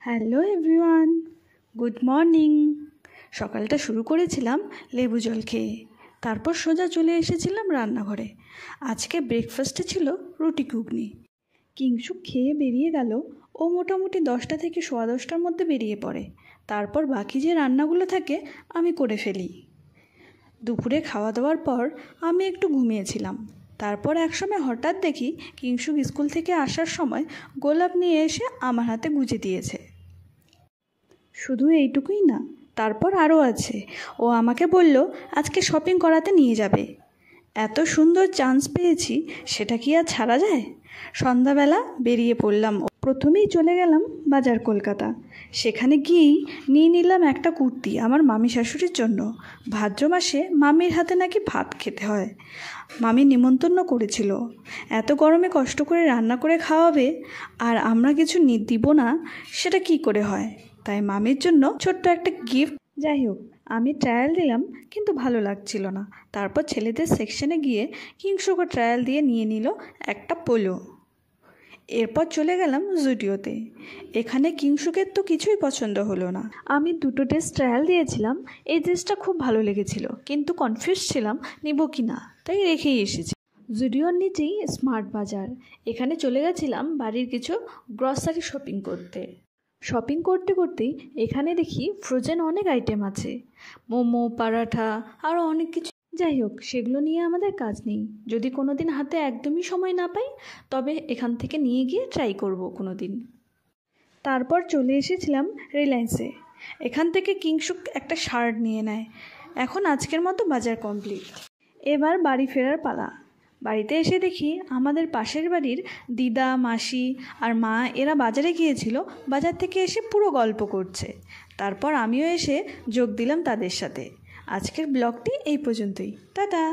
Hello everyone, good morning. সকালটা শুরু করেছিলাম লেবু জল খেয়ে, তারপর সোজা চলে এসেছিলাম রান্নাঘরে। আজকে ব্রেকফাস্টে ছিল রুটি ঘুগনি। কিংসু খেয়ে বেরিয়ে গেল, ও মোটামুটি 10টা থেকে 10:15টার মধ্যে বেরিয়ে পড়ে। তারপর বাকি যে রান্নাগুলো থাকে আমি করে ফেলি। দুপুরে খাওয়া দাওয়ার পর আমি একটু ঘুমিয়েছিলাম। তারপর একসময় হঠাৎ দেখি কিংসু স্কুল থেকে আসার সময় গোলাপ নিয়ে এসে আমার হাতে গুজে দিয়েছে। শুধু এইটুকুই না, তারপর আরও আছে। ও আমাকে বলল আজকে শপিং করাতে নিয়ে যাবে। এত সুন্দর চান্স পেয়েছি, সেটা কি আর ছাড়া যায়? সন্ধ্যাবেলা বেরিয়ে পড়লাম। প্রথমেই চলে গেলাম বাজার কলকাতা। সেখানে গিয়েই নিয়ে নিলাম একটা কুর্তি আমার মামি শাশুড়ির জন্য। ভাদ্র মাসে মামির হাতে নাকি ভাত খেতে হয়। মামি নিমন্ত্রণ করেছিল। এত গরমে কষ্ট করে রান্না করে খাওয়াবে আর আমরা কিছু দিব না, সেটা কি করে হয়? তাই মামির জন্য ছোট্ট একটা গিফট। যাই হোক, আমি ট্রায়াল দিলাম, কিন্তু ভালো লাগছিল না। তারপর ছেলেদের সেকশনে গিয়ে কিংসুকে ট্রায়াল দিয়ে নিয়ে নিল একটা পোলো। এরপর চলে গেলাম জুডিওতে। এখানে কিংসুকের তো কিছুই পছন্দ হলো না। আমি দুটো ড্রেস ট্রায়াল দিয়েছিলাম। এই ড্রেসটা খুব ভালো লেগেছিল, কিন্তু কনফিউজ ছিলাম নেব কি না, তাই রেখেই এসেছি। জুডিওর নিচেই স্মার্ট বাজার। এখানে চলে গেছিলাম বাড়ির কিছু গ্রসারি শপিং করতে। শপিং করতে করতেই এখানে দেখি ফ্রোজেন অনেক আইটেম আছে, মোমো, পরাঠা, আরও অনেক কিছু। যাই হোক, সেগুলো নিয়ে আমাদের কাজ নেই। যদি কোনো দিন হাতে একদমই সময় না পাই, তবে এখান থেকে নিয়ে গিয়ে ট্রাই করব কোনো দিন। তারপর চলে এসেছিলাম রিলায়েন্সে। এখান থেকে কিংসুক একটা শার্ট নিয়ে নেয়। এখন আজকের মতো বাজার কমপ্লিট। এবার বাড়ি ফেরার পালা। বাড়িতে এসে দেখি আমাদের পাশের বাড়ির দিদা, মাসি আর মা এরা বাজারে গিয়েছিল। বাজার থেকে এসে পুরো গল্প করছে। তারপর আমিও এসে যোগ দিলাম তাদের সাথে। আজকের ব্লগটি এই পর্যন্তই। টাটা।